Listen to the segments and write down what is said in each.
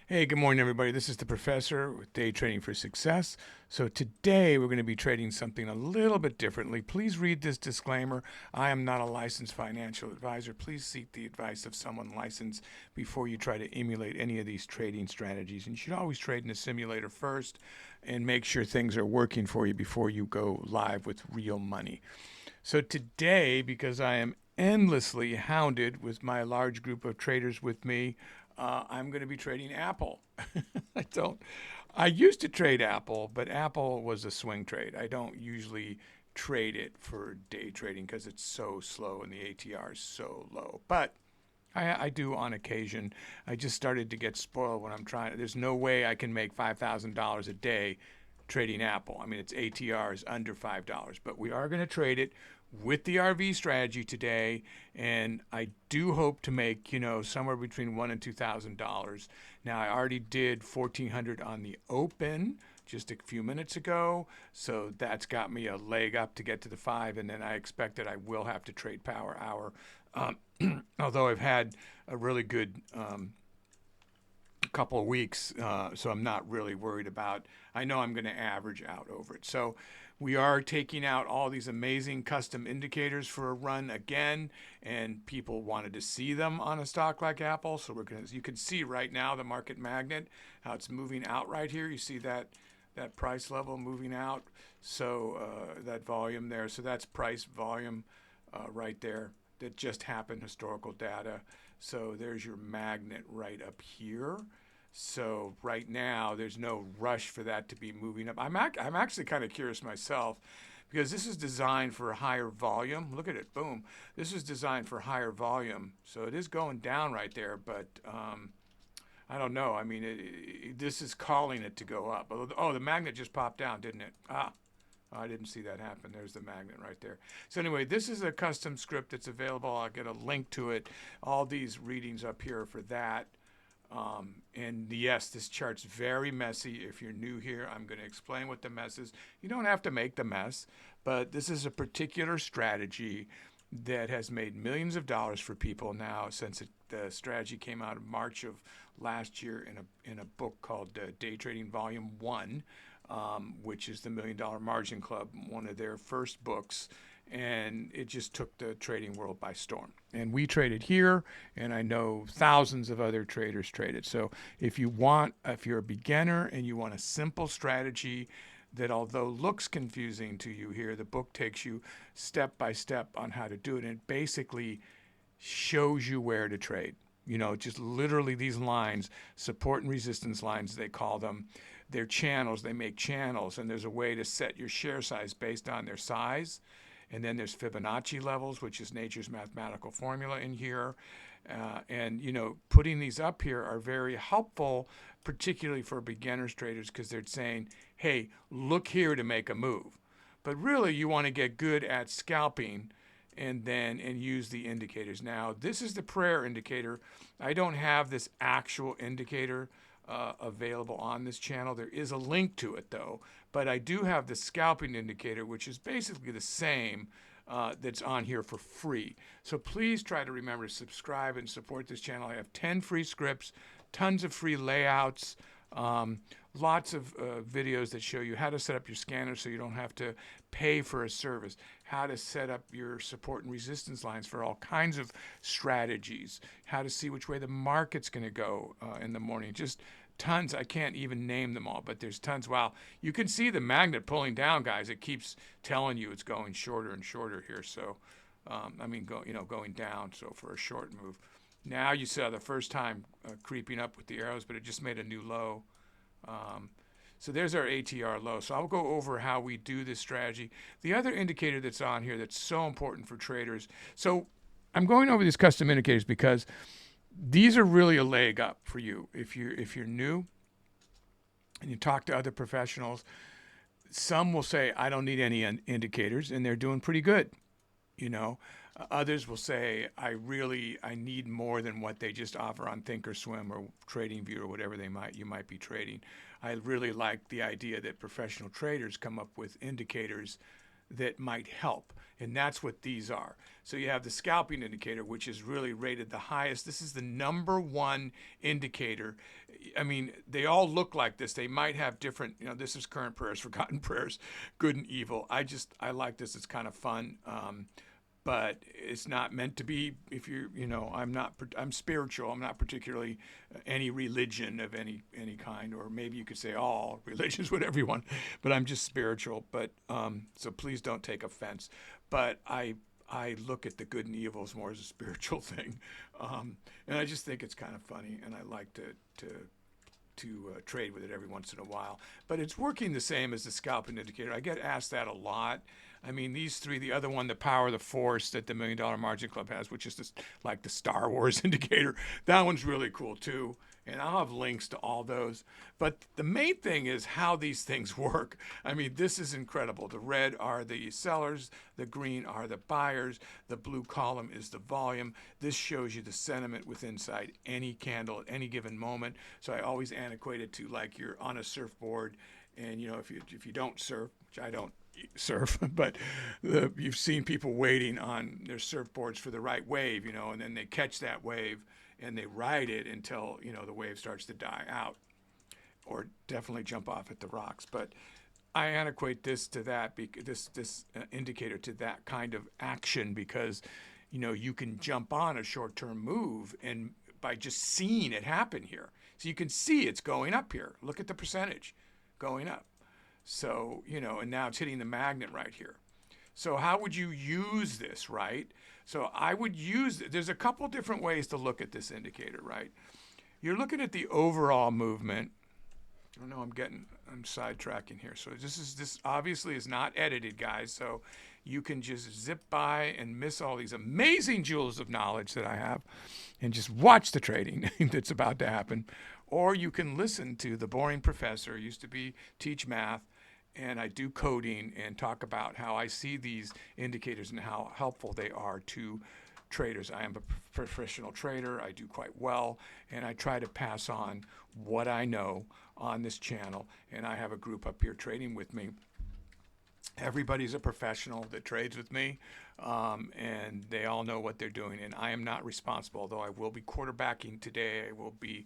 Hey, good morning, everybody. This is the professor with Day Trading for Success. So today we're going to be trading something a little bit differently. Please read this disclaimer. I am not a licensed financial advisor. Please seek the advice of someone licensed before you try to emulate any of these trading strategies. And you should always trade in a simulator first and make sure things are working for you before you go live with real money. So today, because I am endlessly hounded with my large group of traders with me, I'm going to be trading Apple. I don't. I used to trade Apple, but Apple was a swing trade. I don't usually trade it for day trading because it's so slow and the ATR is so low. But I do on occasion. I just started to get spoiled when I'm trying. There's no way I can make $5,000 a day trading Apple. I mean, its ATR is under $5, but we are going to trade it with the RV strategy today, and I do hope to make somewhere between $1,000 and $2,000. Now I already did 1,400 on the open just a few minutes ago, so that's got me a leg up to get to the five, and then I expect that I will have to trade power hour. Although I've had a really good couple of weeks, so I'm not really worried about. I know I'm going to average out over it. So we are taking out all these amazing custom indicators for a run again, and people wanted to see them on a stock like Apple. So we're going to, you can see right now the market magnet, how it's moving out right here. You see that price level moving out. So that volume there. So that's price volume right there. That just happened, historical data. So there's your magnet right up here. So right now, there's no rush for that to be moving up. I'm actually kind of curious myself because this is designed for a higher volume. Look at it, boom. This is designed for higher volume. So it is going down right there, but I don't know. I mean, this is calling it to go up. Oh, the magnet just popped down, didn't it? I didn't see that happen. There's the magnet right there. So anyway, this is a custom script that's available. I'll get a link to it. All these readings up here for that. And yes, this chart's very messy. If you're new here, I'm going to explain what the mess is. You don't have to make the mess, but this is a particular strategy that has made millions of dollars for people now since the strategy came out in March of last year in a book called Day Trading Volume 1. Which is the $1 Million Margin Club, one of their first books, and it just took the trading world by storm. And we traded here, and I know thousands of other traders traded. So if you're a beginner and you want a simple strategy that although looks confusing to you here, the book takes you step by step on how to do it, and it basically shows you where to trade. Just literally these lines, support and resistance lines, they call them. They're channels. They make channels, and there's a way to set your share size based on their size. And then there's Fibonacci levels, which is nature's mathematical formula in here. And putting these up here are very helpful, particularly for beginners traders, because they're saying, hey, look here to make a move. But really, you want to get good at scalping and use the indicators. Now, this is the prayer indicator. I don't have this actual indicator available on this channel. There is a link to it though, but I do have the scalping indicator, which is basically the same that's on here for free. So please try to remember to subscribe and support this channel. I have 10 free scripts, tons of free layouts, lots of videos that show you how to set up your scanner so you don't have to pay for a service, how to set up your support and resistance lines for all kinds of strategies, how to see which way the market's going to go in the morning. Just tons. I can't even name them all, but there's tons. Wow. You can see the magnet pulling down, guys. It keeps telling you it's going shorter and shorter here. So, going down. So for a short move. Now you saw the first time creeping up with the arrows, but it just made a new low. So there's our ATR low. So I'll go over how we do this strategy. The other indicator that's on here that's so important for traders. So I'm going over these custom indicators because these are really a leg up for you. If you're new and you talk to other professionals, some will say, I don't need any indicators, and they're doing pretty good. Others will say, I need more than what they just offer on Thinkorswim or TradingView or whatever you might be trading. I really like the idea that professional traders come up with indicators that might help. And that's what these are. So you have the scalping indicator, which is really rated the highest. This is the #1 indicator. I mean, they all look like this. They might have different, this is current prayers, forgotten prayers, good and evil. I like this. It's kind of fun. But it's not meant to be, if you're, I'm spiritual. I'm not particularly any religion of any kind, or maybe you could say all religions, whatever you want, but I'm just spiritual. But so please don't take offense. But I look at the good and evils more as a spiritual thing. And I just think it's kind of funny, and I like to trade with it every once in a while. But it's working the same as the scalping indicator. I get asked that a lot. I mean, these three, the other one, the power of the force that the $1 Million Margin Club has, which is like the Star Wars indicator, that one's really cool too. And I'll have links to all those. But the main thing is how these things work. I mean, this is incredible. The red are the sellers, the green are the buyers, the blue column is the volume. This shows you the sentiment with inside any candle at any given moment. So I always antiquate it to like you're on a surfboard, and if you don't surf, which I don't surf, but you've seen people waiting on their surfboards for the right wave, and then they catch that wave and they ride it until the wave starts to die out, or definitely jump off at the rocks. But I antiquate this to that, this indicator to that kind of action, because you can jump on a short-term move and by just seeing it happen here. So you can see it's going up here. Look at the percentage going up. So, and now it's hitting the magnet right here. So how would you use this, right? So I would use, there's a couple different ways to look at this indicator, right? You're looking at the overall movement. I know I'm sidetracking here. So this obviously is not edited, guys. So you can just zip by and miss all these amazing jewels of knowledge that I have and just watch the trading that's about to happen. Or you can listen to the boring professor, used to teach math, and I do coding and talk about how I see these indicators and how helpful they are to traders. I am a professional trader. I do quite well, and I try to pass on what I know on this channel. And I have a group up here trading with me. Everybody's a professional that trades with me, and they all know what they're doing. And I am not responsible, although I will be quarterbacking today. I will be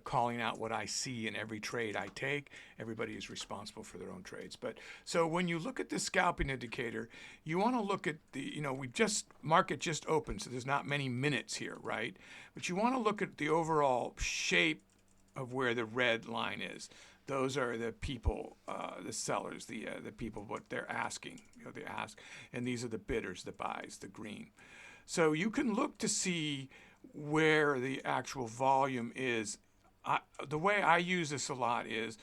calling out what I see in every trade I take. Everybody is responsible for their own trades. But so when you look at the scalping indicator, you want to look at the, market just opened, so there's not many minutes here, right? But you want to look at the overall shape of where the red line is. Those are the people, the sellers, the people, what they're asking, they ask. And these are the bidders, the buys, the green. So you can look to see where the actual volume is. The way I use this a lot is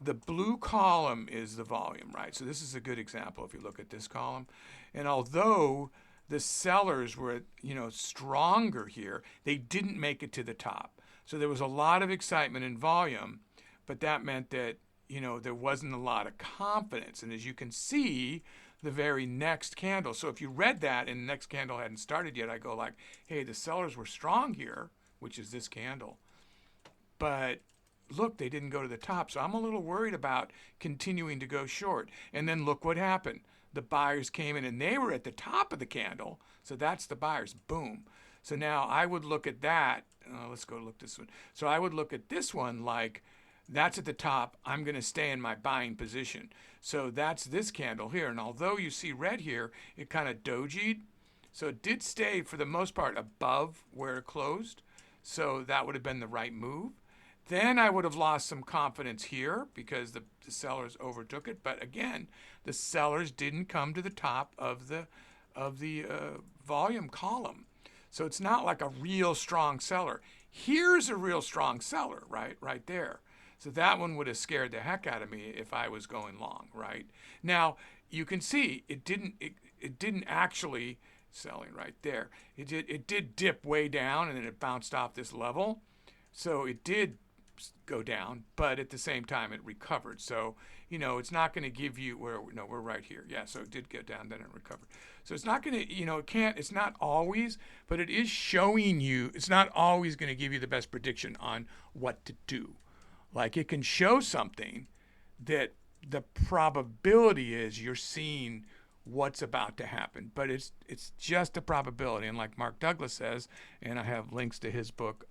the blue column is the volume, right? So this is a good example if you look at this column. And although the sellers were, stronger here, they didn't make it to the top. So there was a lot of excitement and volume, but that meant that, there wasn't a lot of confidence. And as you can see, the very next candle. So if you read that and the next candle hadn't started yet, I go like, hey, the sellers were strong here, which is this candle. But look, they didn't go to the top. So I'm a little worried about continuing to go short. And then look what happened. The buyers came in and they were at the top of the candle. So that's the buyers. Boom. So now I would look at that. Let's go look this one. So I would look at this one like, that's at the top. I'm going to stay in my buying position. So that's this candle here. And although you see red here, it kind of dojied. So it did stay, for the most part, above where it closed. So that would have been the right move. Then I would have lost some confidence here because the sellers overtook it. But again, the sellers didn't come to the top of the volume column. So it's not like a real strong seller. Here's a real strong seller, right there. So that one would have scared the heck out of me if I was going long, right? Now, you can see it didn't actually, selling right there. It did dip way down and then it bounced off this level. So it did go down, but at the same time it recovered. So, it's not going to give you we're right here. Yeah, so it did get down, then it recovered. So it's not going to, it's not always, but it is showing you, it's not always going to give you the best prediction on what to do. Like it can show something that the probability is you're seeing what's about to happen, but it's just a probability. And like Mark Douglas says, and I have links to his book,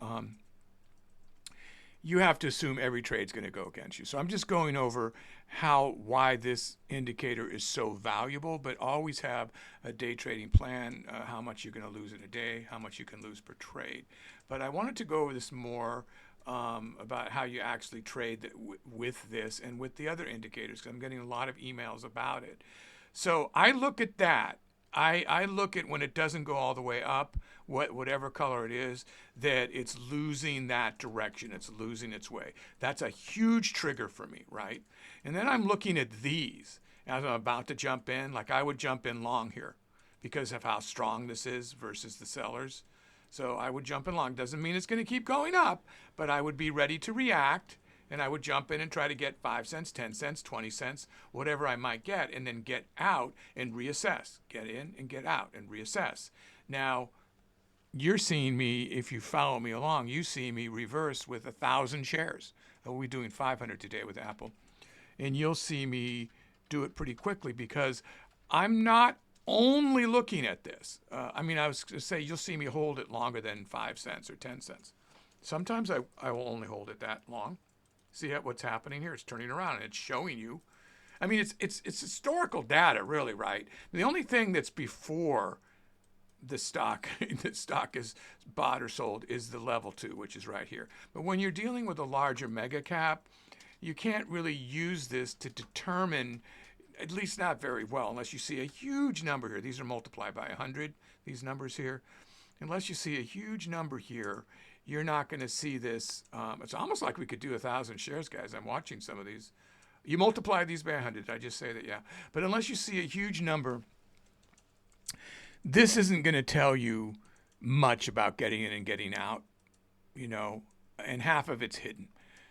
you have to assume every trade's going to go against you. So I'm just going over why this indicator is so valuable, but always have a day trading plan, how much you're going to lose in a day, how much you can lose per trade. But I wanted to go over this more about how you actually trade with this and with the other indicators, because I'm getting a lot of emails about it. So I look at that. I look at when it doesn't go all the way up, whatever color it is, that it's losing that direction. It's losing its way. That's a huge trigger for me, right? And then I'm looking at these as I'm about to jump in. Like I would jump in long here because of how strong this is versus the sellers. So I would jump in long. Doesn't mean it's going to keep going up, but I would be ready to react. And I would jump in and try to get 5 cents, 10 cents, 20 cents, whatever I might get, and then get out and reassess. Get in and get out and reassess. Now, you're seeing me, if you follow me along, you see me reverse with 1,000 shares. We'll be doing 500 today with Apple. And you'll see me do it pretty quickly because I'm not only looking at this. I was going to say you'll see me hold it longer than 5 cents or 10 cents. Sometimes I will only hold it that long. See what's happening here? It's turning around and it's showing you. I mean, it's historical data, really, right? The only thing that's before the stock is bought or sold is the level 2, which is right here. But when you're dealing with a larger mega cap, you can't really use this to determine, at least not very well, unless you see a huge number here. These are multiplied by 100, these numbers here. Unless you see a huge number here, you're not going to see this. It's almost like we could do 1,000 shares, guys. I'm watching some of these. You multiply these by 100. Did I just say that? Yeah. But unless you see a huge number, this isn't going to tell you much about getting in and getting out, and half of it's hidden.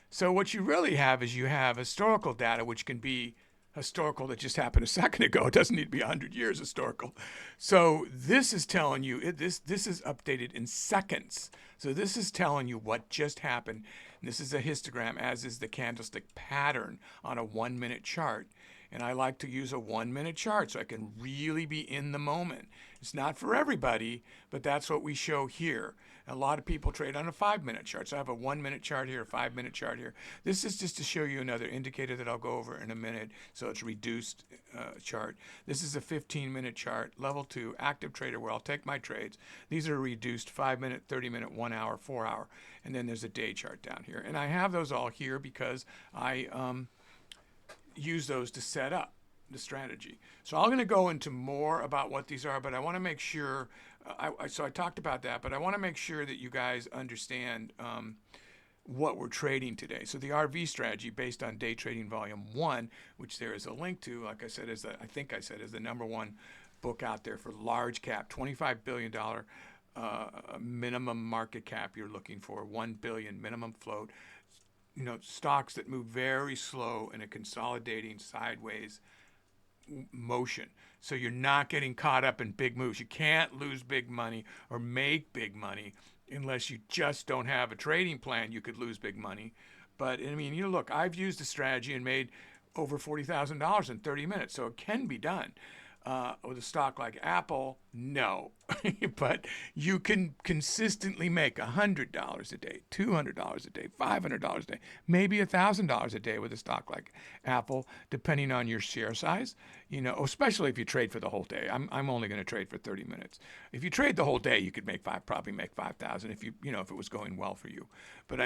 So what you really have is you have historical data, which can be historical that just happened a second ago. It doesn't need to be 100 years historical. So this is telling you, this is updated in seconds. So this is telling you what just happened. And this is a histogram, as is the candlestick pattern on a 1-minute chart. And I like to use a 1-minute chart so I can really be in the moment. It's not for everybody, but that's what we show here. A lot of people trade on a 5-minute chart. So I have a 1-minute chart here, a 5-minute chart here. This is just to show you another indicator that I'll go over in a minute. So it's reduced chart. This is a 15-minute chart, level 2, active trader, where I'll take my trades. These are reduced 5-minute, 30-minute, 1 hour, 4 hour. And then there's a day chart down here. And I have those all here because I use those to set up the strategy. So I'm going to go into more about what these are, but I want to make sure, so I talked about that, but I want to make sure that you guys understand what we're trading today. So the RV strategy based on Day Trading Volume 1, which there is a link to, like I said, is the #1 book out there for large cap, $25 billion minimum market cap you're looking for, 1 billion minimum float. Stocks that move very slow in a consolidating sideways motion. So you're not getting caught up in big moves. You can't lose big money or make big money unless you just don't have a trading plan. You could lose big money. But look, I've used a strategy and made over $40,000 in 30 minutes. So it can be done. With a stock like Apple, no. But you can consistently make $100 a day, $200 a day, $500 a day, maybe $1,000 a day with a stock like Apple, depending on your share size. Especially if you trade for the whole day. I'm only going to trade for 30 minutes. If you trade the whole day, you could probably make 5,000 if if it was going well for you. But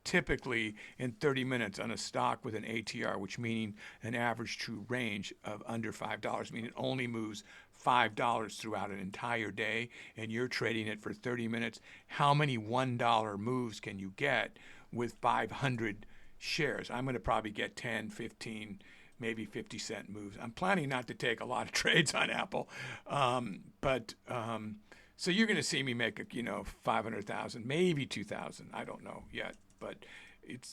typically in 30 minutes on a stock with an ATR, which meaning an average true range of under $5, meaning it only moves $5 throughout an entire day, and you're trading it for 30 minutes, how many $1 moves can you get with 500 shares? I'm going to probably get 10, 15, maybe 50-cent moves. I'm planning not to take a lot of trades on Apple, So you're going to see me make a 500,000, maybe 2,000. I don't know yet, but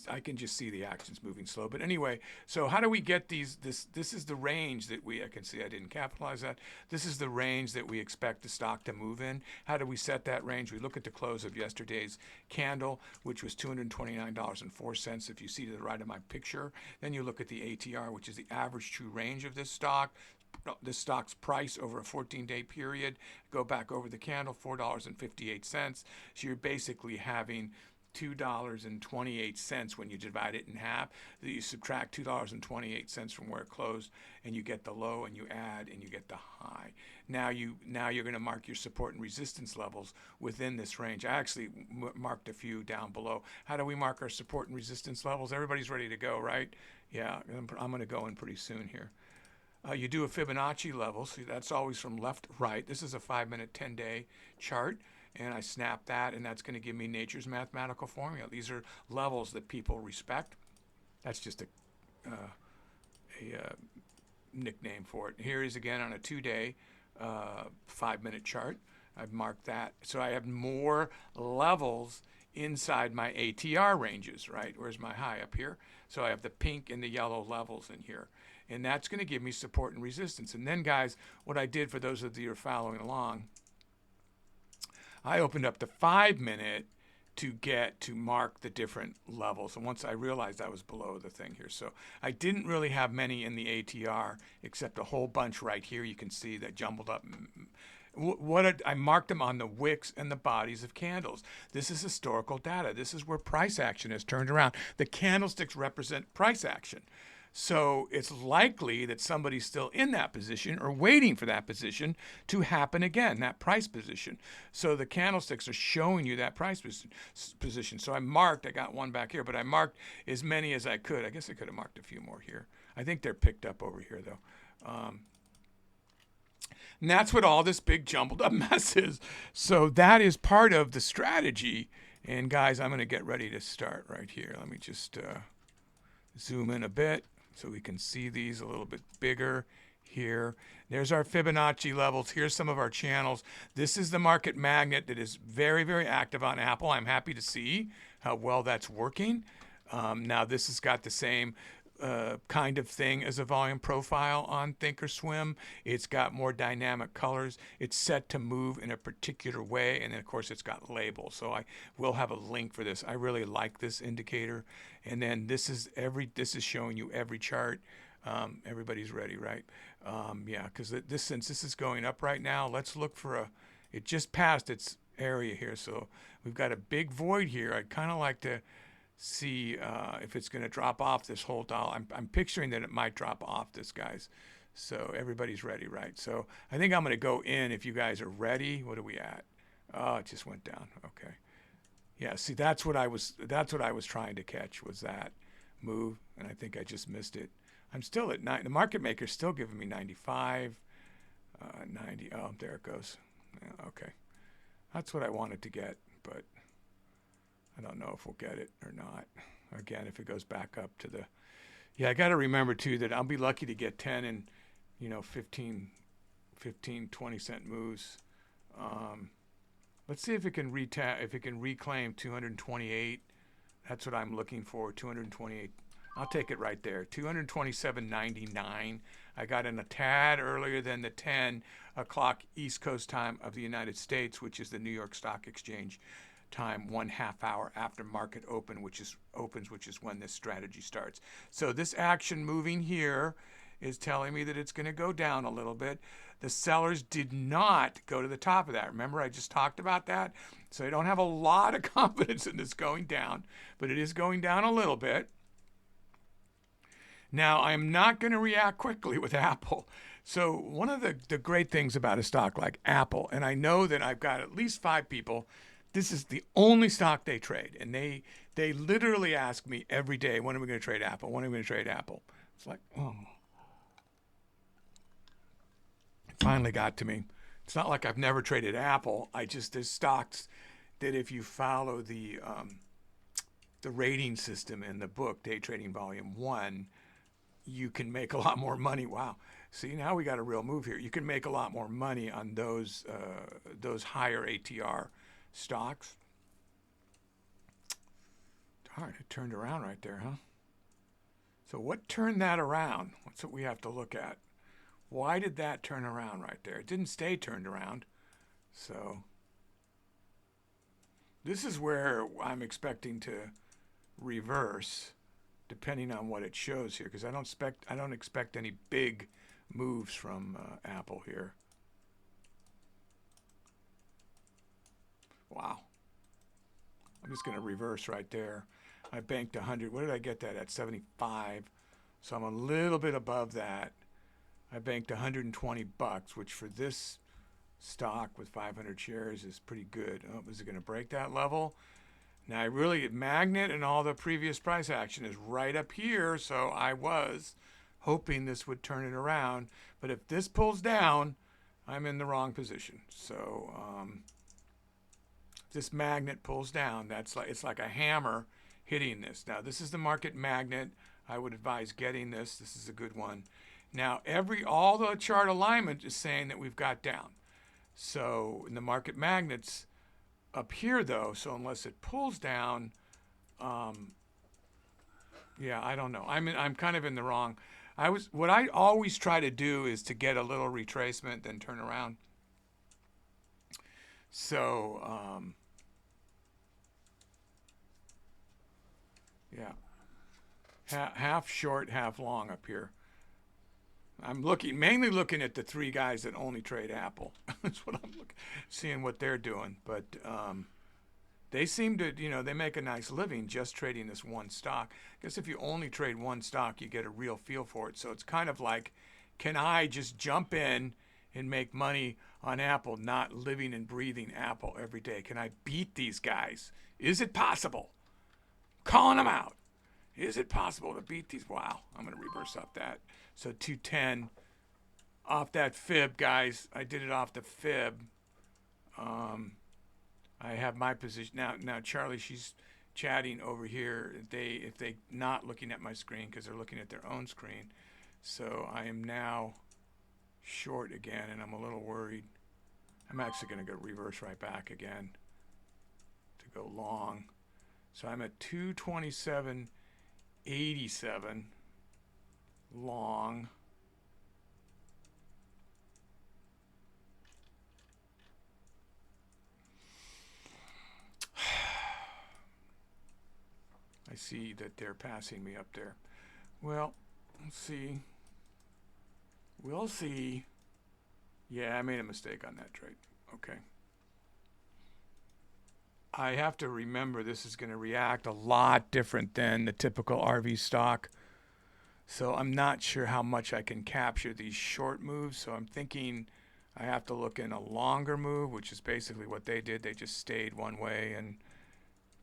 I can just see the actions moving slow. But anyway, so how do we get these? This is the range that I can see I didn't capitalize that. This is the range that we expect the stock to move in. How do we set that range? We look at the close of yesterday's candle, which was $229.04. If you see to the right of my picture, then you look at the ATR, which is the average true range of this stock's price over a 14-day period. Go back over the candle, $4.58. So you're basically having $2.28 when you divide it in half. You subtract $2.28 from where it closed, and you get the low, and you add, and you get the high. Now you're going to mark your support and resistance levels within this range. I actually marked a few down below. How do we mark our support and resistance levels? Everybody's ready to go, right? Yeah, I'm going to go in pretty soon here. You do a Fibonacci level, so that's always from left to right. This is a 5-minute, 10-day chart, and I snap that, and that's going to give me nature's mathematical formula. These are levels that people respect. That's just a nickname for it. Here is again on a 2-day, 5-minute chart. I've marked that. So I have more levels inside my ATR ranges, right? Where's my high? Up here. So I have the pink and the yellow levels in here. And that's going to give me support and resistance. And then, guys, what I did for those of you who are following along, I opened up the 5-minute to mark the different levels. And once I realized I was below the thing here. So I didn't really have many in the ATR, except a whole bunch right here. You can see that jumbled up. I marked them on the wicks and the bodies of candles. This is historical data. This is where price action has turned around. The candlesticks represent price action. So it's likely that somebody's still in that position or waiting for that position to happen again, that price position. So the candlesticks are showing you that price position. So I got one back here, but I marked as many as I could. I guess I could have marked a few more here. I think they're picked up over here, though. And that's what all this big jumbled up mess is. So that is part of the strategy. And guys, I'm going to get ready to start right here. Let me just zoom in a bit so we can see these a little bit bigger here. There's our Fibonacci levels. Here's some of our channels. This is the market magnet that is very, very active on Apple. I'm happy to see how well that's working. Now this has got the same kind of thing as a volume profile on Thinkorswim. It's got more dynamic colors. It's set to move in a particular way, and then of course it's got labels. So I will have a link for this. I really like this indicator. And then this is showing you every chart. Everybody's ready, right? Yeah, because since this is going up right now, let's look for it just passed its area here. So we've got a big void here. I'd kind of like to see if it's going to drop off this whole dollar. I'm picturing that it might drop off this, guys. So everybody's ready, right? So I think I'm going to go in if you guys are ready. What are we at? Oh, it just went down. Okay. Yeah, see, that's what I was trying to catch, was that move, and I think I just missed it. I'm still at 9. The market maker's still giving me 95, 90. Oh, there it goes. Yeah, okay. That's what I wanted to get, but I don't know if we'll get it or not. Again, if it goes back up to the... Yeah, I got to remember, too, that I'll be lucky to get 10 and, 15, 20-cent moves. Let's see if it can reclaim 228. That's what I'm looking for, 228. I'll take it right there, 227.99. I got in a tad earlier than the 10 o'clock East Coast time of the United States, which is the New York Stock Exchange time, 1/2 hour after market open, which is when this strategy starts. So this action moving here is telling me that it's going to go down a little bit. The sellers did not go to the top of that. Remember, I just talked about that. So I don't have a lot of confidence in this going down, but it is going down a little bit. Now, I'm not going to react quickly with Apple. So one of the great things about a stock like Apple, and I know that I've got at least 5 people, this is the only stock they trade. And they literally ask me every day, when are we going to trade Apple? When are we going to trade Apple? It's like, oh. It finally got to me. It's not like I've never traded Apple. There's stocks that if you follow the rating system in the book, Day Trading Volume 1, you can make a lot more money. Wow. See, now we got a real move here. You can make a lot more money on those higher ATR stocks. Darn, it turned around right there, huh? So what turned that around? That's what we have to look at. Why did that turn around right there? It didn't stay turned around. So this is where I'm expecting to reverse, depending on what it shows here, because I don't expect any big moves from Apple here. Wow. I'm just going to reverse right there. I banked 100. What did I get that at? 75. So I'm a little bit above that. I banked 120 bucks, which for this stock with 500 shares is pretty good. Oh, is it going to break that level? Now, magnet and all the previous price action is right up here, so I was hoping this would turn it around. But if this pulls down, I'm in the wrong position. So if this magnet pulls down, it's like a hammer hitting this. Now, this is the market magnet. I would advise getting this. This is a good one. Now, all the chart alignment is saying that we've got down. So in the market magnets up here, though, so unless it pulls down, yeah, I don't know. I'm kind of in the wrong. What I always try to do is to get a little retracement, then turn around. So yeah, half short, half long up here. I'm mainly looking at the three guys that only trade Apple. That's what I'm seeing what they're doing. But they seem to, they make a nice living just trading this one stock. I guess if you only trade one stock, you get a real feel for it. So it's kind of like, can I just jump in and make money on Apple, not living and breathing Apple every day? Can I beat these guys? Is it possible? Calling them out. Is it possible to beat these? Wow, I'm going to reverse up that. So 210 off that fib, guys. I did it off the fib. I have my position now. Charlie, she's chatting over here. If they not looking at my screen because they're looking at their own screen. So I am now short again, and I'm a little worried. I'm actually going to go reverse right back again to go long. So I'm at 227.87 long. I see that they're passing me up there. Well, let's see. We'll see. Yeah, I made a mistake on that trade. Okay. I have to remember this is going to react a lot different than the typical RV stock. So I'm not sure how much I can capture these short moves. So I'm thinking I have to look in a longer move, which is basically what they did. They just stayed one way, and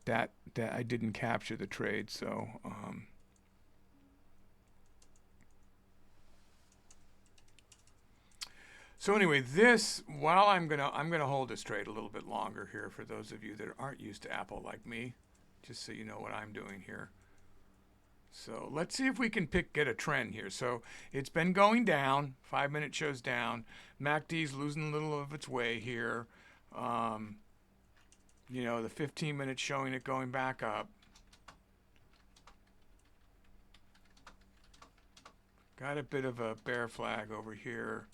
that I didn't capture the trade. So so anyway, while I'm gonna hold this trade a little bit longer here for those of you that aren't used to Apple like me, just so you know what I'm doing here. So let's see if we can get a trend here. So it's been going down. 5 minute shows down. MACD's losing a little of its way here. The 15 minute showing it going back up. Got a bit of a bear flag over here.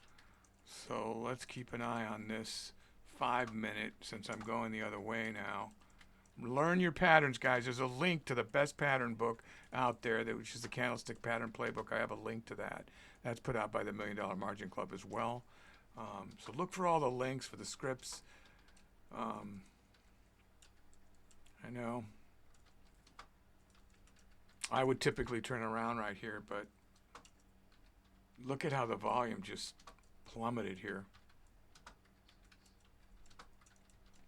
So let's keep an eye on this 5 minute since I'm going the other way now. Learn your patterns, guys. There's a link to the best pattern book out there, which is the Candlestick Pattern Playbook. I have a link to that. That's put out by the $1 Million Margin Club as well. So look for all the links for the scripts. I know I would typically turn around right here, but look at how the volume just plummeted here.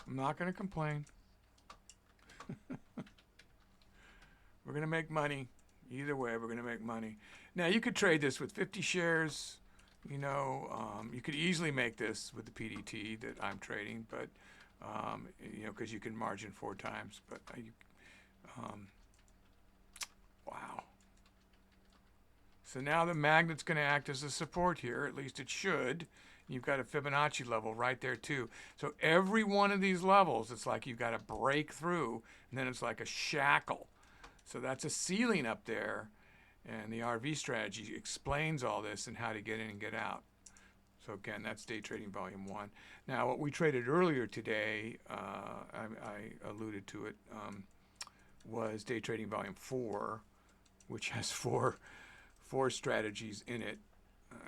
I'm not going to complain. We're going to make money. Either way, we're going to make money. Now, you could trade this with 50 shares. You could easily make this with the PDT that I'm trading, but, because you can margin 4 times. But, wow. So now the magnet's going to act as a support here, at least it should. You've got a Fibonacci level right there too. So every one of these levels, it's like you've got to break through, and then it's like a shackle. So that's a ceiling up there, and the RV strategy explains all this and how to get in and get out. So again, that's day trading volume 1. Now what we traded earlier today, I alluded to it, was day trading volume 4, which has four strategies in it.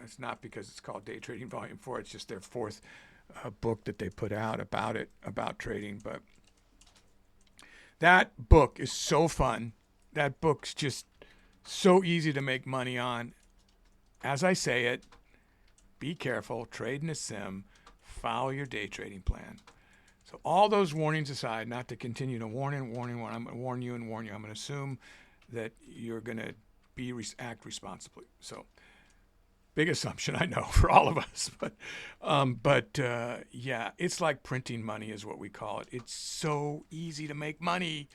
It's not because it's called day trading volume 4, it's just their 4th book that they put out about trading. But that book is so fun. That book's just so easy to make money on. As I say it, be careful, trade in a sim, follow your day trading plan. So all those warnings aside, not to continue to warn, I'm going to warn you. I'm going to assume that you're going to act responsibly. So big assumption, I know, for all of us. But yeah, it's like printing money is what we call it. It's so easy to make money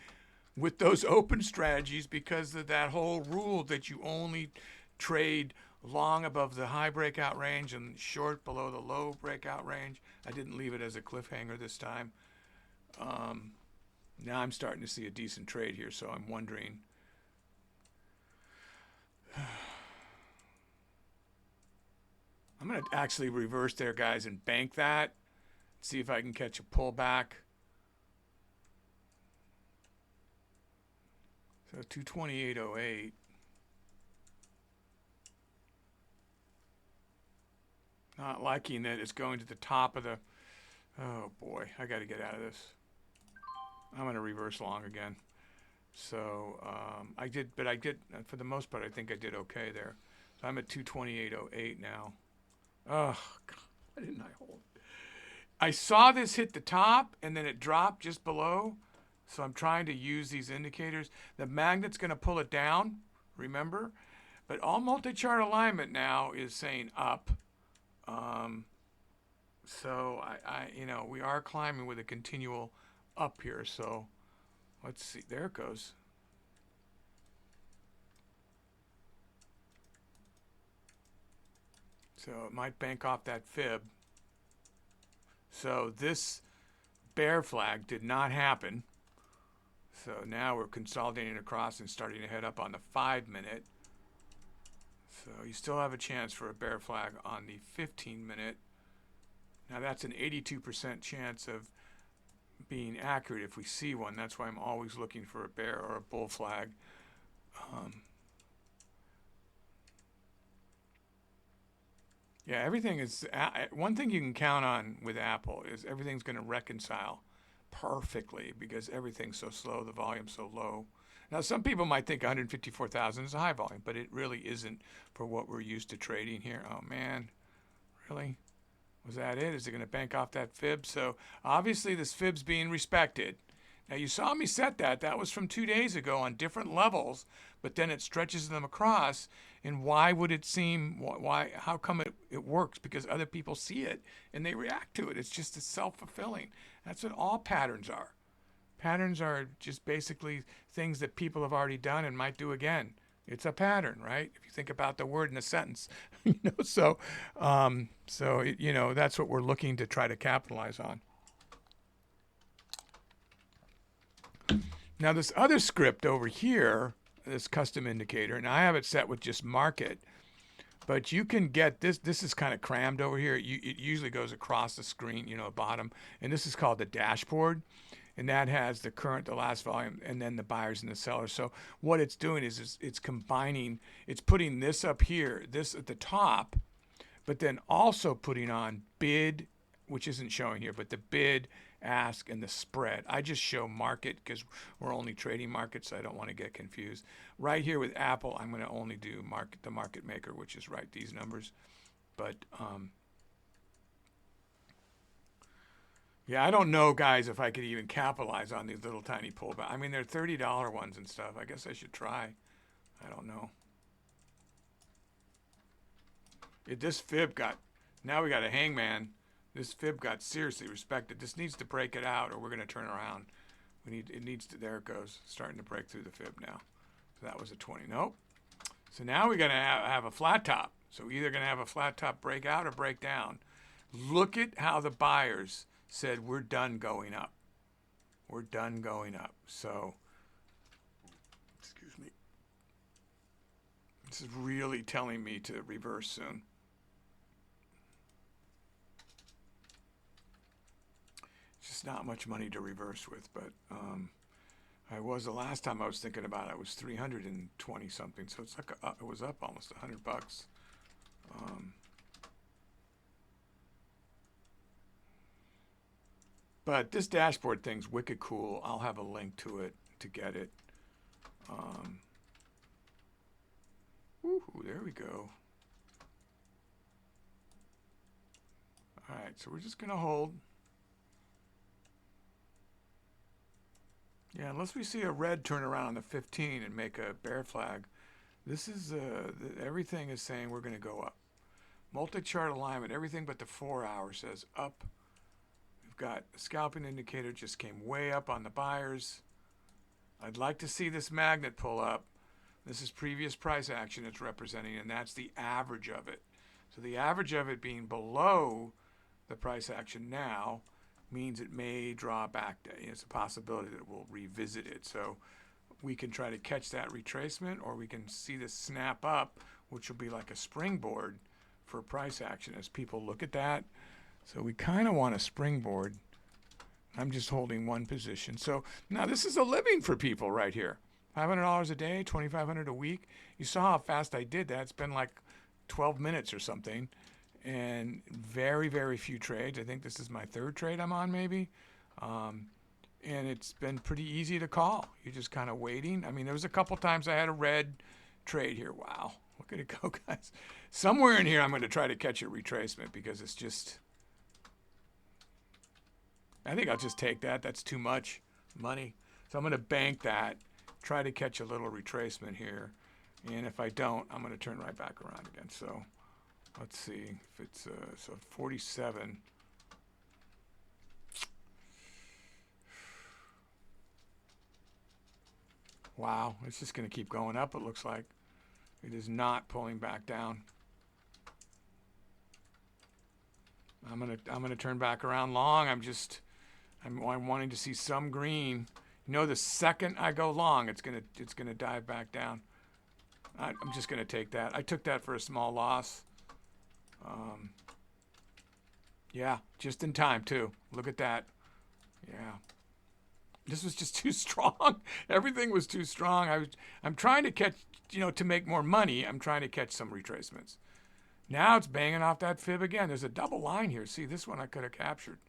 with those open strategies because of that whole rule that you only trade long above the high breakout range and short below the low breakout range. I didn't leave it as a cliffhanger this time. Now I'm starting to see a decent trade here, so I'm wondering. I'm going to actually reverse there, guys, and bank that. See if I can catch a pullback. So 228.08. Not liking that it's going to the top of the... Oh, boy. I got to get out of this. I'm going to reverse long again. So I did, for the most part, I think I did okay there. So I'm at 228.08 now. Oh, God, why didn't I hold it? I saw this hit the top, and then it dropped just below. So I'm trying to use these indicators. The magnet's going to pull it down, remember? But all multi-chart alignment now is saying up. So we are climbing with a continual up here. So let's see. There it goes. So it might bank off that fib. So this bear flag did not happen. So now we're consolidating across and starting to head up on the 5-minute. So you still have a chance for a bear flag on the 15-minute. Now that's an 82% chance of being accurate if we see one. That's why I'm always looking for a bear or a bull flag. Yeah, everything is... One thing you can count on with Apple is everything's going to reconcile perfectly because everything's so slow, the volume's so low. Now, some people might think 154,000 is a high volume, but it really isn't for what we're used to trading here. Oh, man. Really? Was that it? Is it going to bank off that fib? So, obviously, this fib's being respected. Now, you saw me set that. That was from 2 days ago on different levels, but then it stretches them across. And why would it seem, how come it works? Because other people see it and they react to it. It's just a self-fulfilling. That's what all patterns are. Patterns are just basically things that people have already done and might do again. It's a pattern, right? If you think about the word in a sentence, so that's what we're looking to try to capitalize on. Now this other script over here, this custom indicator, and I have it set with just market, but you can get this. This is kind of crammed over here. It usually goes across the screen, bottom, and this is called the dashboard. And that has the current, the last volume, and then the buyers and the sellers. So what it's doing is it's combining, it's putting this up here, this at the top, but then also putting on bid, which isn't showing here, but the bid, ask, and the spread. I just show market because we're only trading market, so I don't want to get confused. Right here with Apple, I'm going to only do the market maker, which is right, these numbers. But yeah, I don't know, guys, if I could even capitalize on these little tiny pullbacks. I mean, they're $30 ones and stuff. I guess I should try. I don't know. This fib now we got a hangman. This fib got seriously respected. This needs to break it out or we're going to turn around. It needs to, there it goes, starting to break through the fib now. So that was a 20. Nope. So now we're going to have a flat top. So we're either going to have a flat top breakout or break down. Look at how the buyers said we're done going up. We're done going up. So, excuse me. This is really telling me to reverse soon. It's just not much money to reverse with, but I was the last time I was thinking about it was 320 something. So it's like it was up almost $100. But this dashboard thing's wicked cool. I'll have a link to it to get it. Woohoo, there we go. All right, so we're just going to hold. Yeah, unless we see a red turn around on the 15 and make a bear flag, this is everything is saying we're going to go up. Multi-chart alignment, everything but the 4 hour says up. We've got a scalping indicator just came way up on the buyers. I'd like to see this magnet pull up. This is previous price action it's representing, and that's the average of it. So the average of it being below the price action now means it may draw back. It's a possibility that it will revisit it. So we can try to catch that retracement, or we can see this snap up, which will be like a springboard for price action as people look at that. So we kind of want a springboard. I'm just holding one position. So now this is a living for people right here. $500 a day, $2,500 a week. You saw how fast I did that. It's been like 12 minutes or something. And very, very few trades. I think this is my third trade I'm on maybe. And it's been pretty easy to call. You're just kind of waiting. I mean, there was a couple times I had a red trade here. Wow, look at it go, guys. Somewhere in here I'm going to try to catch a retracement because it's just, I think I'll just take that. That's too much money. So I'm going to bank that, try to catch a little retracement here. And if I don't, I'm going to turn right back around again. So let's see if it's so 47. Wow, it's just going to keep going up. It looks like it is not pulling back down. I'm gonna turn back around long. I'm wanting to see some green. You know, the second I go long, it's gonna dive back down. I'm just gonna take that. I took that for a small loss. Yeah, just in time too. Look at that. Yeah, this was just too strong. Everything was too strong. I'm trying to catch, to make more money. I'm trying to catch some retracements. Now it's banging off that fib again. There's a double line here. See, this one I could have captured.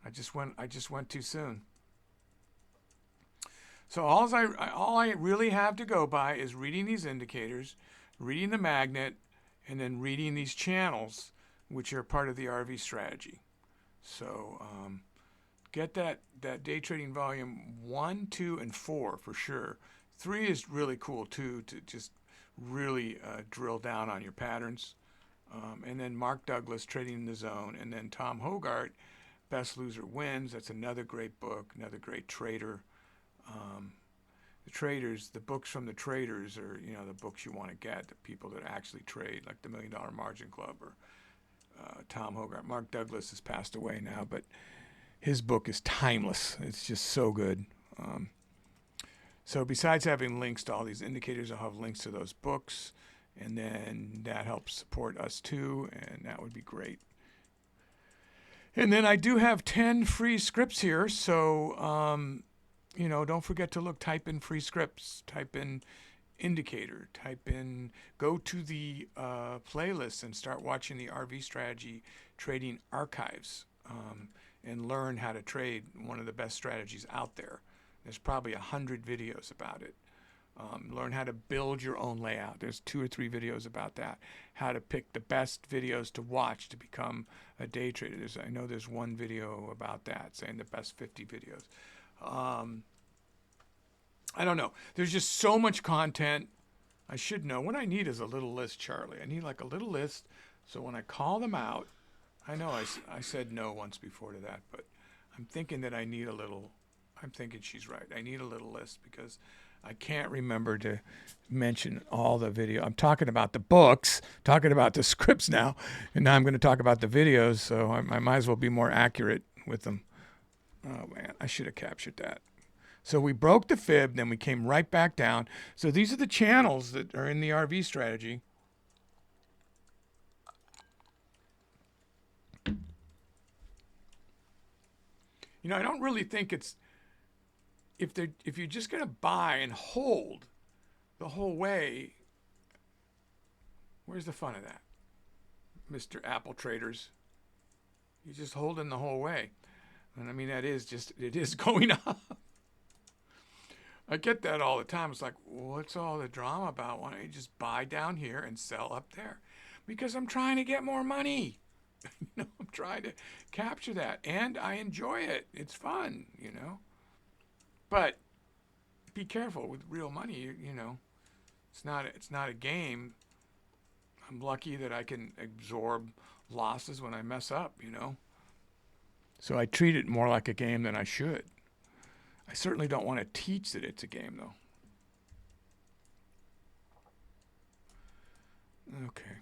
I just went too soon. So all I really have to go by is reading these indicators, reading the magnet, and then reading these channels, which are part of the RV strategy. So get that day trading volume 1, 2, and 4 for sure. 3 is really cool too, to just really drill down on your patterns. And then Mark Douglas, Trading in the Zone, and then Tom Hougaard, Best Loser Wins. That's another great book, another great trader. The books from the traders are, the books you want to get, the people that actually trade, like the $1 Million Margin Club or Tom Hougaard. Mark Douglas has passed away now, but his book is timeless. It's just so good. So besides having links to all these indicators, I'll have links to those books, and then that helps support us too, and that would be great. And then I do have 10 free scripts here, so don't forget to type in free scripts, type in indicator, go to the playlist and start watching the RV Strategy Trading Archives and learn how to trade one of the best strategies out there. There's probably 100 videos about it. Learn how to build your own layout. There's 2 or 3 videos about that. How to pick the best videos to watch to become a day trader. I know there's one video about that, saying the best 50 videos. I don't know. There's just so much content. I should know. What I need is a little list, Charlie. I need like a little list. So when I call them out, I know I said no once before to that, but I'm thinking that I need a little. I'm thinking she's right. I need a little list because I can't remember to mention all the video. I'm talking about the books, talking about the scripts now, and now I'm going to talk about the videos, so I might as well be more accurate with them. Oh man, I should have captured that. So we broke the fib, then we came right back down. So these are the channels that are in the RV strategy. You know, I don't really think it's if you're just going to buy and hold the whole way. Where's the fun of that, Mr. Apple traders? You're just holding the whole way, and I mean it is going up. I get that all the time. It's like, what's all the drama about? Why don't you just buy down here and sell up there? Because I'm trying to get more money. I'm trying to capture that, and I enjoy it. It's fun, But be careful with real money. It's not a game. I'm lucky that I can absorb losses when I mess up. So I treat it more like a game than I should. I certainly don't want to teach that it's a game, though. Okay,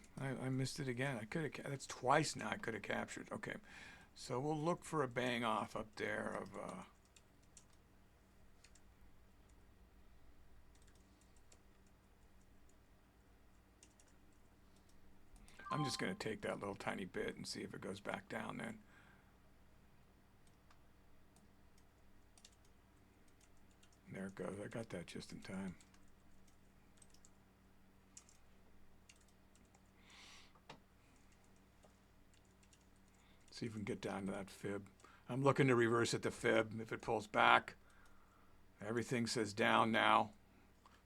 I missed it again. I could have. That's twice now. I could have captured. Okay, so we'll look for a bang off up there of. I'm just going to take that little tiny bit and see if it goes back down then. There it goes. I got that just in time. See if we can get down to that fib. I'm looking to reverse at the fib. If it pulls back, everything says down now.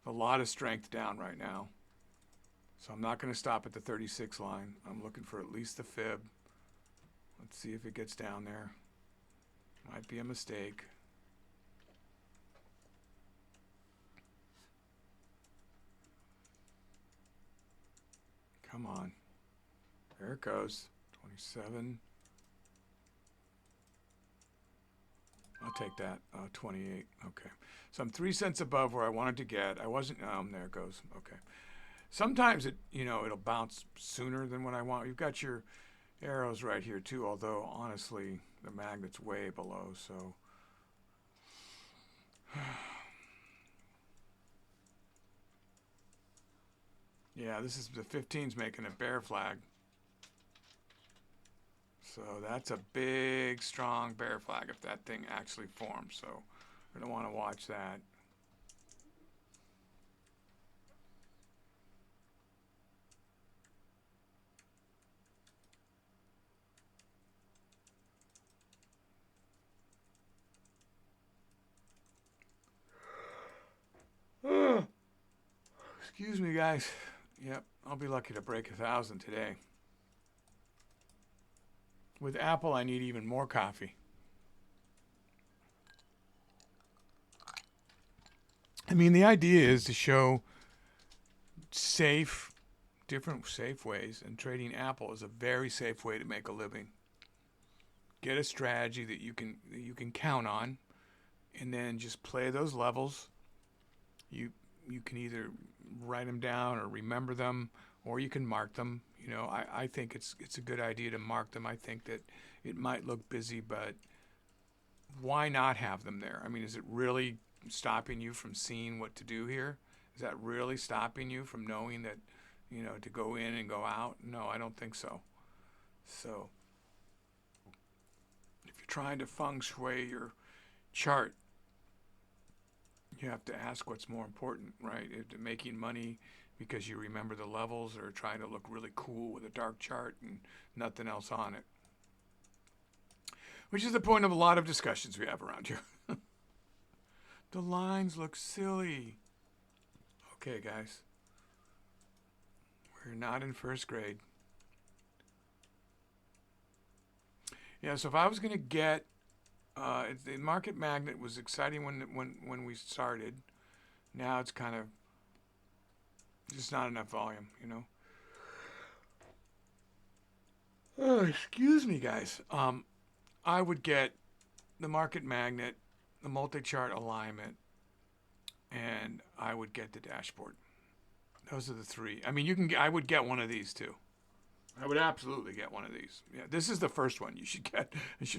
A lot of strength down right now. So I'm not going to stop at the 36 line. I'm looking for at least the fib. Let's see if it gets down there. Might be a mistake. Come on. There it goes. 27. I'll take that. 28. Okay. So I'm 3 cents above where I wanted to get. I wasn't. There it goes. Okay. Sometimes it'll bounce sooner than what I want. You've got your arrows right here too, although honestly the magnet's way below. So yeah, this is the 15's making a bear flag. So that's a big, strong bear flag if that thing actually forms. So we're going to want to watch that. Excuse me, guys. Yep, I'll be lucky to break 1,000 today. With Apple, I need even more coffee. I mean, the idea is to show different safe ways, and trading Apple is a very safe way to make a living. Get a strategy that you can count on, and then just play those levels. You can either write them down or remember them, or you can mark them. I think it's a good idea to mark them. I think that it might look busy, but why not have them there? I mean, is it really stopping you from seeing what to do here? Is that really stopping you from knowing that, to go in and go out? No, I don't think so. So if you're trying to feng shui your chart, you have to ask what's more important, right? Making money because you remember the levels, or trying to look really cool with a dark chart and nothing else on it. Which is the point of a lot of discussions we have around here. The lines look silly. Okay, guys. We're not in first grade. Yeah, so if I was going to get... the market magnet was exciting when we started. Now it's kind of just not enough volume, Oh, excuse me, guys. I would get the market magnet, the multi-chart alignment, and I would get the dashboard. Those are the three. I mean, I would get one of these too. I would absolutely get one of these. Yeah, this is the first one you should get. It's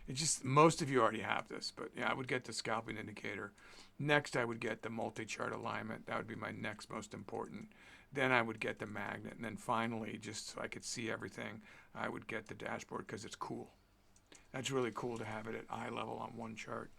just, most of you already have this, but yeah, I would get the scalping indicator. Next, I would get the multi-chart alignment. That would be my next most important. Then I would get the magnet. And then finally, just so I could see everything, I would get the dashboard because it's cool. That's really cool to have it at eye level on one chart.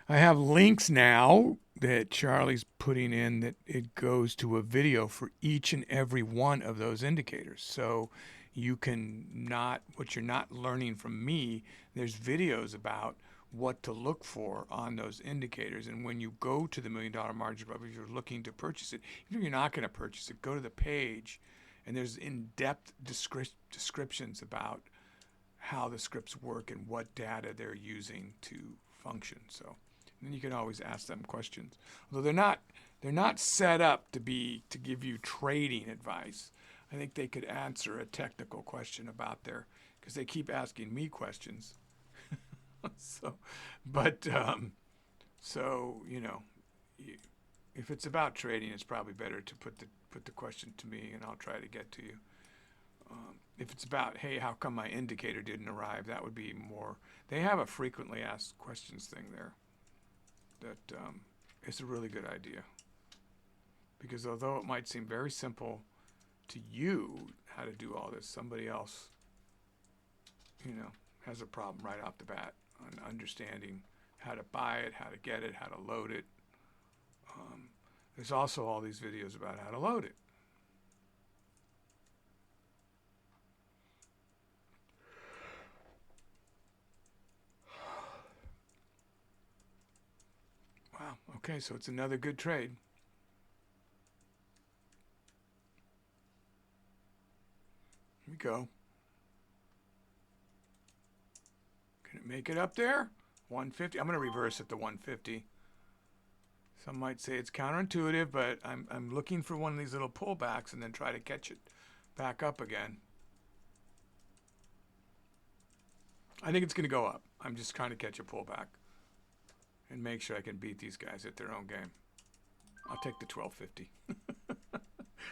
I have links now that Charlie's putting in that it goes to a video for each and every one of those indicators. So you can not, what you're not learning from me, there's videos about what to look for on those indicators. And when you go to the $1 Million Margin Club, if you're looking to purchase it, even if you're not going to purchase it, go to the page and there's in-depth descriptions about how the scripts work and what data they're using to function. So then you can always ask them questions. Although they're not set up to give you trading advice. I think they could answer a technical question about because they keep asking me questions. So you know, if it's about trading, it's probably better to put the question to me, and I'll try to get to you. If it's about, hey, how come my indicator didn't arrive, that would be more. They have a frequently asked questions thing there. That is a really good idea, because although it might seem very simple to you how to do all this, somebody else, has a problem right off the bat on understanding how to buy it, how to get it, how to load it. There's also all these videos about how to load it. Wow, okay, so it's another good trade. Here we go. Can it make it up there? 150. I'm going to reverse it to 150. Some might say it's counterintuitive, but I'm looking for one of these little pullbacks and then try to catch it back up again. I think it's going to go up. I'm just trying to catch a pullback and make sure I can beat these guys at their own game. I'll take the 1250.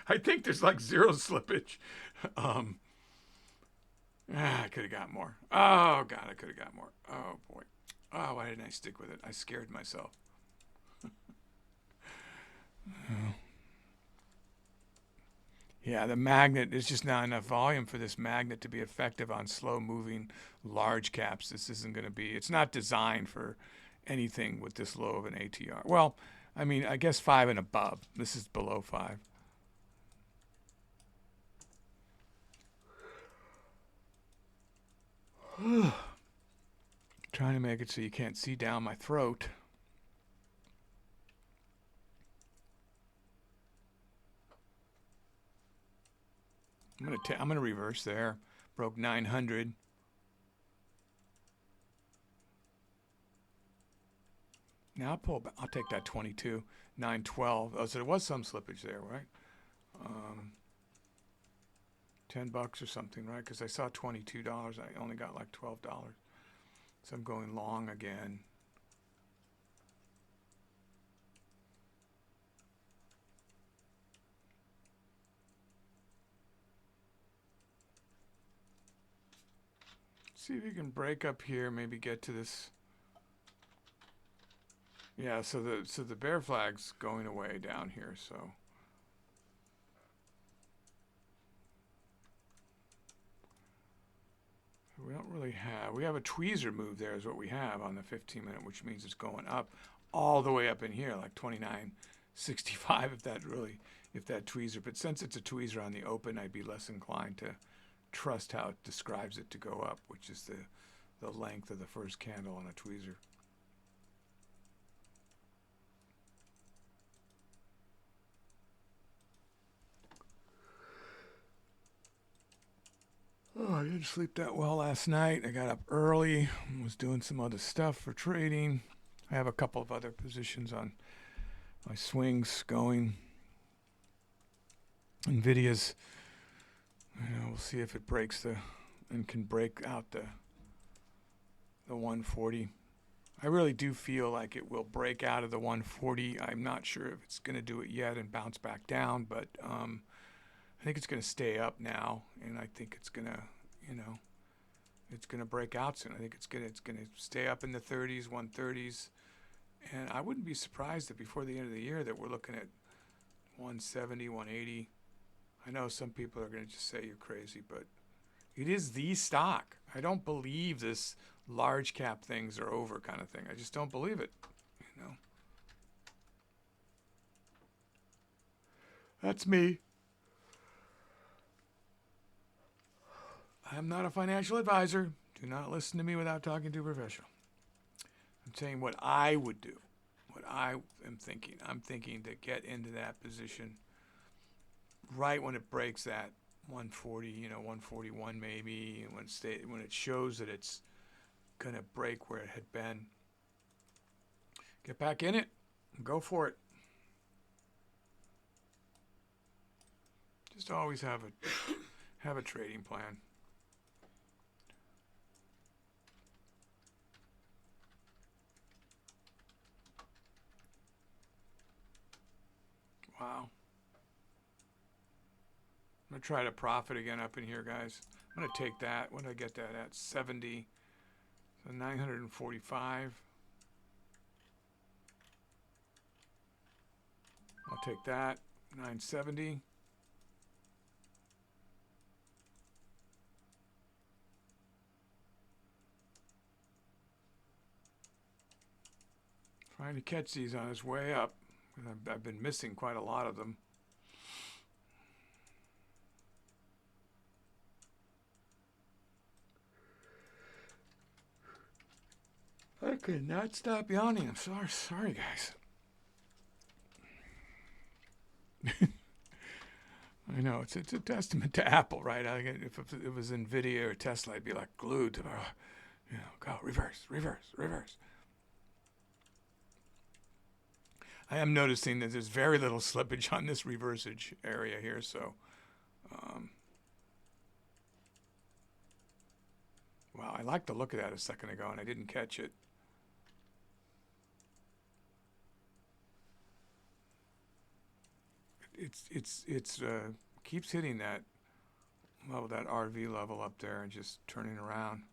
I think there's like zero slippage. I could have got more. Oh, God, I could have got more. Oh, boy. Oh, why didn't I stick with it? I scared myself. Yeah, the magnet, there's just not enough volume for this magnet to be effective on slow-moving large caps. This isn't going to be, it's not designed for anything with this low of an ATR. Well, I mean, I guess 5 and above. This is below 5. Trying to make it so you can't see down my throat. I'm gonna reverse there. Broke 900. Now I'll pull back. I'll take that 22, 912. Oh, so there was some slippage there, right? $10 or something, right? Because I saw $22. I only got like $12. So I'm going long again. See if you can break up here, maybe get to this. Yeah, so the bear flag's going away down here, so we don't really have, we have a tweezer move there is what we have on the 15-minute, which means it's going up all the way up in here, like 29.65 if that tweezer, but since it's a tweezer on the open, I'd be less inclined to trust how it describes it to go up, which is the length of the first candle on a tweezer. Oh, I didn't sleep that well last night. I got up early and was doing some other stuff for trading. I have a couple of other positions on my swings going. NVIDIA's, we'll see if it breaks and can break out the 140. I really do feel like it will break out of the 140. I'm not sure if it's going to do it yet and bounce back down, but I think it's going to stay up now, and I think it's going to, you know, it's going to break out soon. I think it's going to stay up in the 30s, 130s, and I wouldn't be surprised that before the end of the year that we're looking at 170, 180. I know some people are going to just say you're crazy, but it is the stock. I don't believe this large cap things are over kind of thing. I just don't believe it, you know. That's me. I'm not a financial advisor. Do not listen to me without talking to a professional. I'm saying what I would do, what I am thinking. I'm thinking to get into that position right when it breaks that 140, you know, 141 maybe, and when it shows that it's going to break where it had been. Get back in it and go for it. Just always have a trading plan. Wow. I'm going to try to profit again up in here, guys. I'm going to take that. What did I get that at? 70. So 945. I'll take that. 970. Trying to catch these on his way up. I've been missing quite a lot of them. I could not stop yawning. I'm sorry, guys. I know it's a testament to Apple, right? If it was Nvidia or Tesla, I'd be like glued to, you know, go reverse, reverse, reverse. I am noticing that there's very little slippage on this reversage area here, so wow, I liked the look of that a second ago, and I didn't catch it. It's keeps hitting that level, that RV level up there, and just turning around.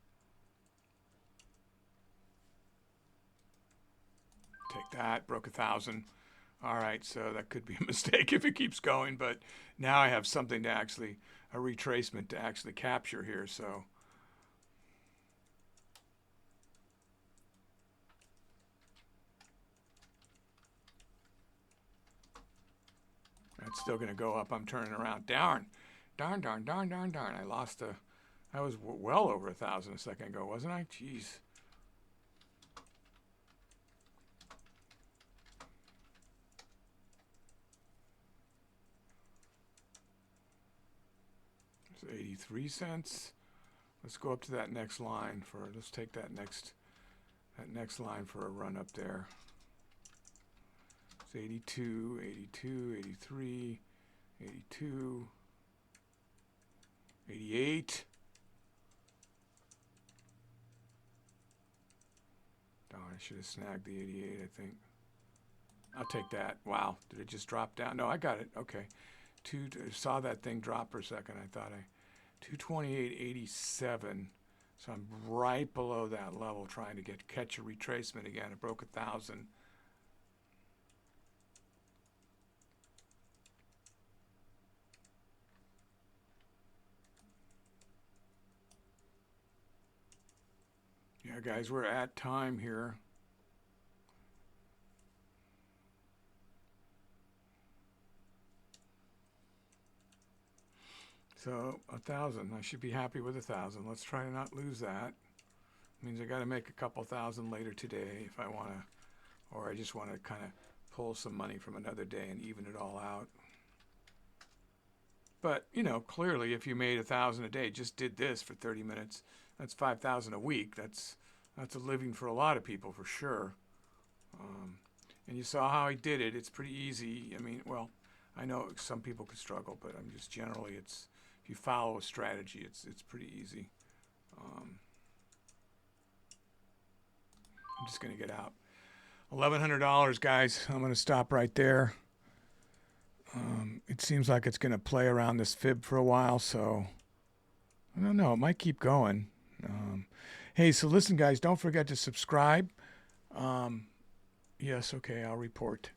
Take that, broke 1,000. All right, so that could be a mistake if it keeps going, but now I have something to actually, a retracement to actually capture here, so. That's still going to go up. I'm turning around. Darn. Darn. I lost I was well over 1,000 a second ago, wasn't I? Jeez. It's 83 cents. Let's go up to that next line let's take that next line for a run up there. It's 82, 82, 83, 82, 88. Darn, I should have snagged the 88, I think. I'll take that. Wow, did it just drop down? No, I got it. Okay. Saw that thing drop for a second. I thought 228.87. So I'm right below that level trying to catch a retracement again. It broke 1,000. Yeah, guys, we're at time here. So 1,000, I should be happy with 1,000. Let's try to not lose that. Means I got to make a couple thousand later today if I want to, or I just want to kind of pull some money from another day and even it all out. But, you know, clearly if you made 1,000 a day, just did this for 30 minutes, that's 5,000 a week. That's a living for a lot of people for sure. And you saw how he did it. It's pretty easy. I mean, well, I know some people could struggle, but I'm just generally, if you follow a strategy, it's pretty easy. I'm just going to get out. $1,100, guys. I'm going to stop right there. It seems like it's going to play around this fib for a while, so I don't know. It might keep going. Hey, so listen, guys, don't forget to subscribe. Yes, okay, I'll report.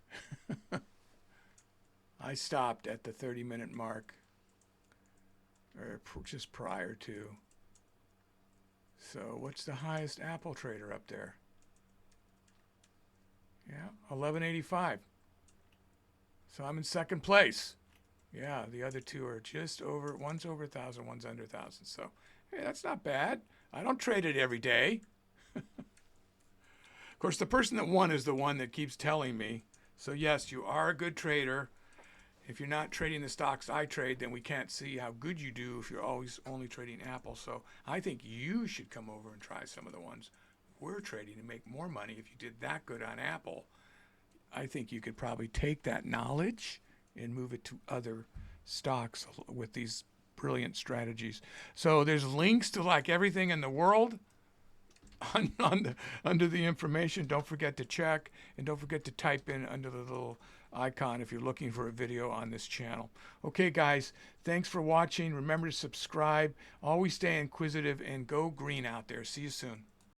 I stopped at the 30-minute mark, or just prior to. So what's the highest Apple trader up there? Yeah, 1185. So I'm in second place. Yeah, the other two are just over, one's over 1,000, one's under 1,000. So, hey, that's not bad. I don't trade it every day. Of course, the person that won is the one that keeps telling me. So yes, you are a good trader. If you're not trading the stocks I trade, then we can't see how good you do if you're always only trading Apple. So I think you should come over and try some of the ones we're trading and make more money. If you did that good on Apple, I think you could probably take that knowledge and move it to other stocks with these brilliant strategies. So there's links to like everything in the world under the information. Don't forget to check, and don't forget to type in under the little icon if you're looking for a video on this channel. Okay, guys, thanks for watching. Remember to subscribe. Always stay inquisitive and go green out there. See you soon.